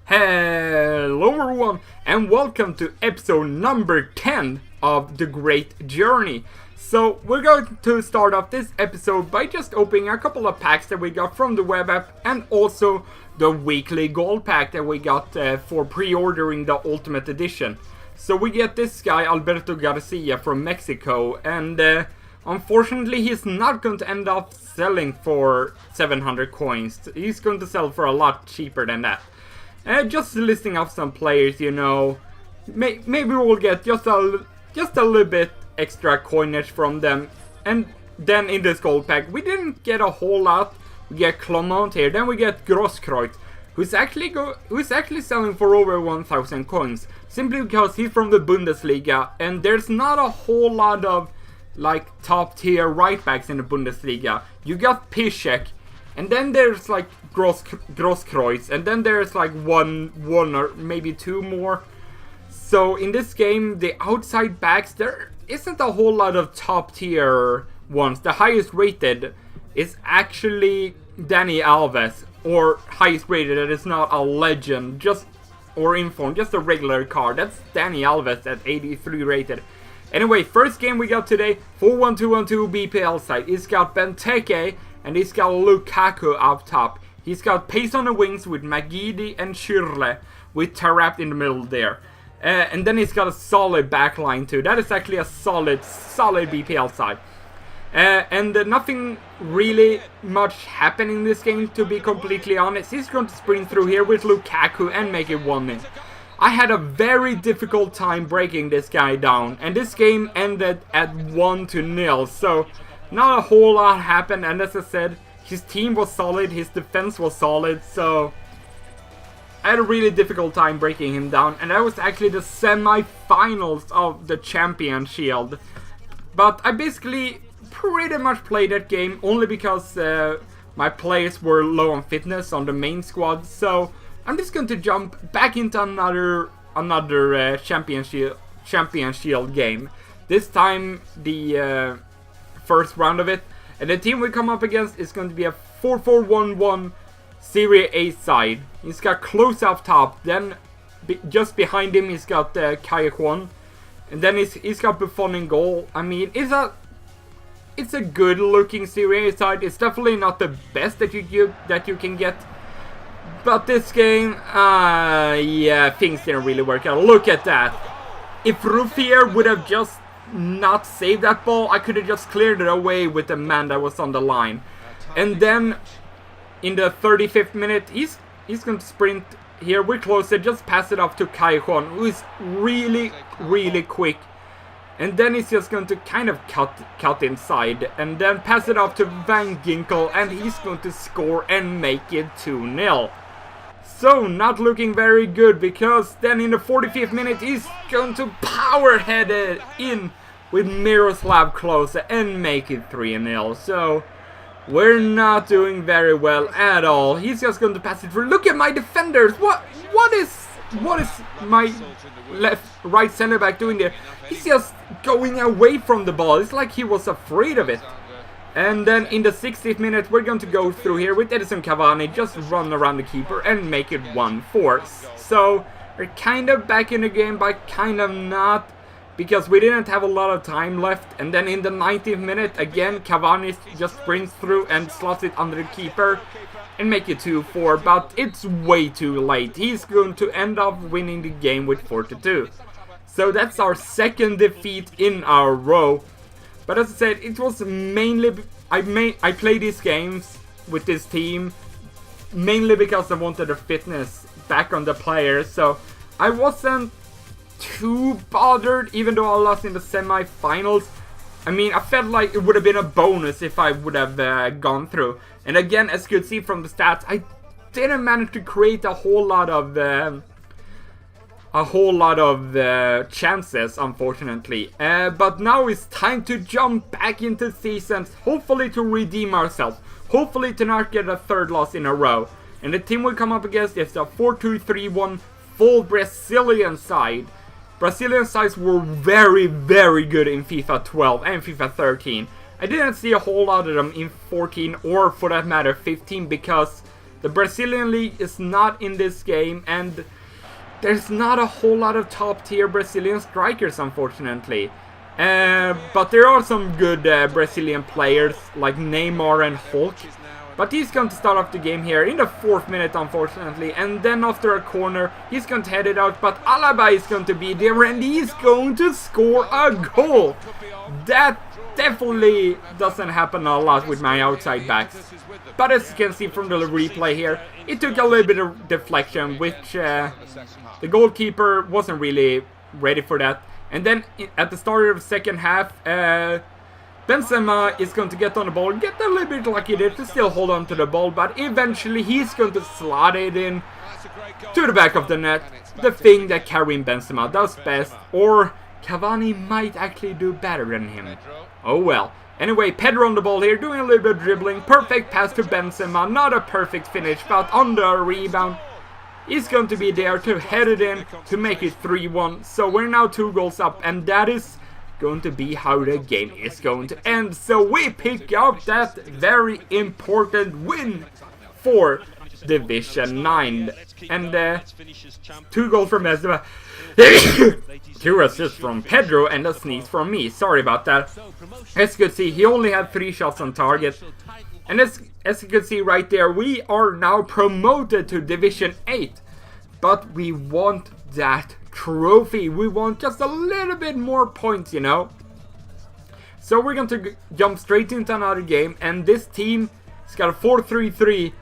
Hello everyone and welcome to episode number 10 of The Great Journey. So we're going to start off this episode by just opening a couple of packs that we got from the web app and also the weekly gold pack that we got for pre-ordering the Ultimate Edition. So we get this guy Alberto Garcia from Mexico, and unfortunately he's not going to end up selling for 700 coins. He's going to sell for a lot cheaper than that. Just listing off some players, you know, maybe we'll get just a little bit extra coinage from them. And then in this gold pack, we didn't get a whole lot. We get Clement here, then we get Grosskreutz, who's actually selling for over 1,000 coins, simply because he's from the Bundesliga, and there's not a whole lot of like top tier right backs in the Bundesliga. You got Piszczek, and then there's like Grosskreutz, and then there's like one or maybe two more. So in this game, the outside backs, there isn't a whole lot of top tier ones. The highest rated is actually Dani Alves, or highest rated that is not a legend, or informed, just a regular card. That's Dani Alves at 83 rated. Anyway, first game we got today, 4-1-2-1-2 BPL side. He's got Benteke, and he's got Lukaku up top. He's got pace on the wings with Magidi and Schürrle, with Taarabt in the middle there. And then he's got a solid backline too. That is actually a solid BPL side. And nothing really much happened in this game, to be completely honest. He's going to sprint through here with Lukaku and make it 1-0. I had a very difficult time breaking this guy down, and this game ended at 1-0, so not a whole lot happened. And as I said, his team was solid, his defense was solid, so I had a really difficult time breaking him down, and that was actually the semi-finals of the Champion Shield. But I basically pretty much played that game only because my players were low on fitness on the main squad, so I'm just going to jump back into another Champion Shield game. This time the first round of it, and the team we come up against is going to be a 4-4-1-1 Serie A side. He's got Klose up top, then just behind him he's got Callejon, and then he's got Buffon in goal. I mean, it's a good looking Serie A side. It's definitely not the best that you can get. But this game, yeah, things didn't really work out. Look at that. If Ruffier would have just not saved that ball, I could have just cleared it away with the man that was on the line. And then in the 35th minute, he's going to sprint here. We're closer, just pass it off to Callejon, who is really quick. And then he's just going to kind of cut inside, and then pass it off to Van Ginkel, and he's going to score and make it 2-0. So, not looking very good, because then in the 45th minute, he's going to power head it in with Miroslav Klose and make it 3-0. So, we're not doing very well at all. He's just going to pass it through. Look at my defenders! What is my right center back doing there? He's just going away from the ball. It's like he was afraid of it. And then in the 60th minute, we're going to go through here with Edison Cavani, just run around the keeper and make it 1-4. So we're kind of back in the game, but kind of not, because we didn't have a lot of time left. And then in the 90th minute, again, Cavani just sprints through and slots it under the keeper and make it 2-4, but it's way too late. He's going to end up winning the game with 4-2. So that's our second defeat in a row. But as I said, it was mainly I played these games with this team mainly because I wanted the fitness back on the players. So I wasn't too bothered, even though I lost in the semi-finals. I mean, I felt like it would have been a bonus if I would have gone through. And again, as you could see from the stats, I didn't manage to create a whole lot of chances, unfortunately. But now it's time to jump back into seasons, hopefully to redeem ourselves, hopefully to not get a third loss in a row. And the team we come up against is a 4-2-3-1 full Brazilian side. Brazilian sides were very good in FIFA 12 and FIFA 13. I didn't see a whole lot of them in 14 or for that matter 15 because The Brazilian league is not in this game, and there's not a whole lot of top tier Brazilian strikers, unfortunately. But there are some good Brazilian players like Neymar and Hulk. But he's going to start off the game here in the 4th minute, unfortunately. And then after a corner, he's going to head it out. But Alaba is going to be there and he's going to score a goal. That definitely doesn't happen a lot with my outside backs. But as you can see from the replay here, it took a little bit of deflection, which the goalkeeper wasn't really ready for that. And then at the start of the second half, Benzema is going to get on the ball, get a little bit lucky there to still hold on to the ball, but eventually he's going to slot it in to the back of the net. The thing that Karim Benzema does best, or Cavani might actually do better than him. Oh well. Anyway, Pedro on the ball here, doing a little bit of dribbling. Perfect pass to Benzema, not a perfect finish, but on the rebound, he's going to be there to head it in to make it 3-1. So we're now 2 goals up, and that is going to be how the game is going to end. So we pick up that very important win for Division 9. And 2 goals from Benzema, 2 assists from Pedro, and a sneeze from me. Sorry about that. As you can see, he only had 3 shots on target. And as you can see right there, we are now promoted to Division 8. But we want that trophy. We want just a little bit more points, you know. So we're going to jump straight into another game, and this team has got a 4-3-3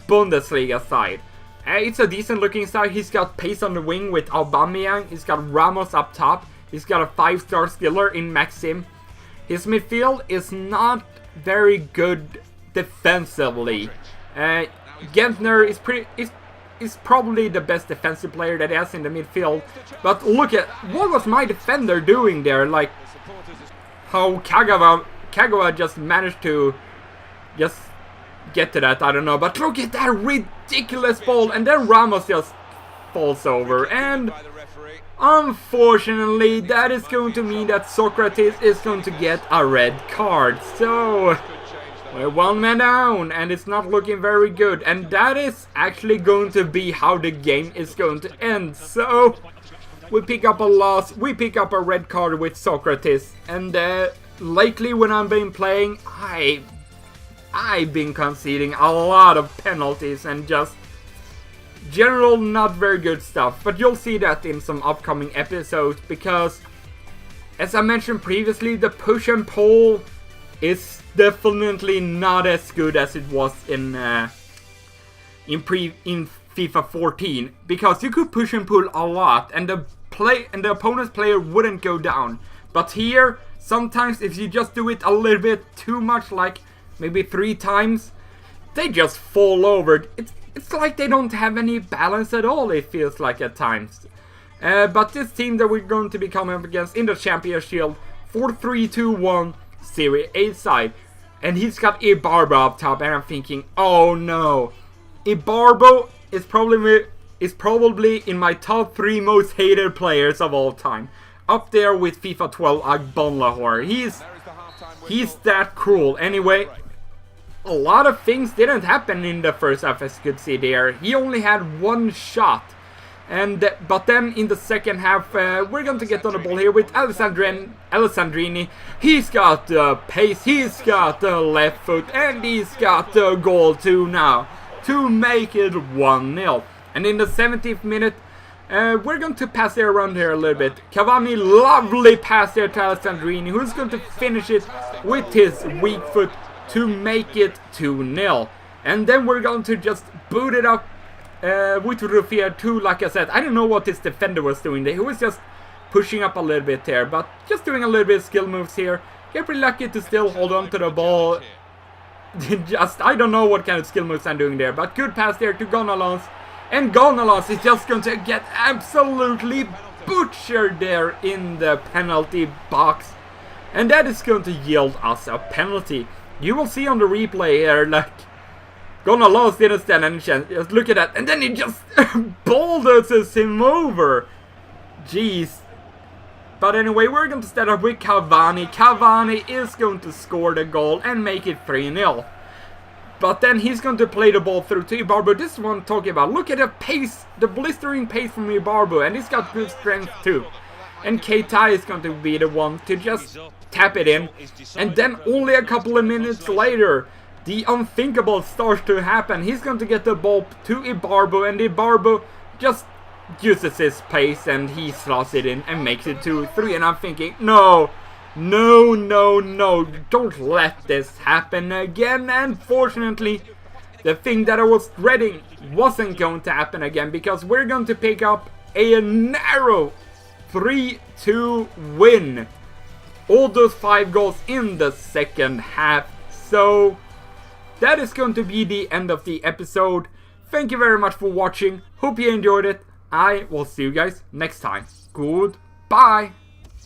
Bundesliga side. It's a decent looking side. He's got pace on the wing with Aubameyang. He's got Ramos up top. He's got a 5-star skiller in Maxim. His midfield is not very good defensively. Gentner is probably the best defensive player that he has in the midfield. But look at what was my defender doing there? Like how Kagawa just managed to just get to that, I don't know. But look at that ridiculous ball, and then Ramos just falls over. And unfortunately, that is going to mean that Socrates is going to get a red card. So we're 1 man down, and it's not looking very good. And that is actually going to be how the game is going to end. So we pick up a loss. We pick up a red card with Socrates. And lately when I've been playing, I've been conceding a lot of penalties and just general not very good stuff. But you'll see that in some upcoming episodes, because as I mentioned previously, the push and pull is definitely not as good as it was in FIFA 14, because you could push and pull a lot and the opponent's player wouldn't go down. But here, sometimes if you just do it a little bit too much, like maybe 3 times, they just fall over. It's like they don't have any balance at all, it feels like at times. But this team that we're going to be coming up against in the Champions Shield, 4-3-2-1 Serie A side. And he's got Ibarbo up top, and I'm thinking, oh no. Ibarbo is probably in my top 3 most hated players of all time. Up there with FIFA 12 Agbonlahor. He's that cruel. Anyway, a lot of things didn't happen in the first half, as you could see there. He only had 1 shot. But then in the second half, we're going to get on the ball here with Alessandrini. He's got the pace, he's got the left foot, and he's got the goal too now to make it 1-0. And in the 70th minute, we're going to pass it around here a little bit. Cavani, lovely pass there to Alessandrini, who's going to finish it with his weak foot to make it 2-0. And then we're going to just boot it up with Rufia too. Like I said, I don't know what this defender was doing there. He was just pushing up a little bit there, but just doing a little bit of skill moves here. Get pretty lucky to still hold on to the ball. I don't know what kind of skill moves I'm doing there, but good pass there to Gonalons. And Gonalons is just going to get absolutely butchered there in the penalty box. And that is going to yield us a penalty. You will see on the replay here, like, Gonalons didn't stand any chance. Just look at that. And then he just bulldozes him over. Jeez. But anyway, we're going to start up with Cavani. Cavani is going to score the goal and make it 3-0. But then he's going to play the ball through to Ibarbo. This is what I'm talking about. Look at the pace, the blistering pace from Ibarbo. And he's got good strength too. And Keita is going to be the one to just tap it in. And then only a couple of minutes later, the unthinkable starts to happen. He's going to get the ball to Ibarbo. And Ibarbo just uses his pace and he slots it in and makes it 2-3. And I'm thinking, no. No, no, no, don't let this happen again. And fortunately, the thing that I was dreading wasn't going to happen again, because we're going to pick up a narrow 3-2 win. All those 5 goals in the second half. So that is going to be the end of the episode. Thank you very much for watching. Hope you enjoyed it. I will see you guys next time. Goodbye.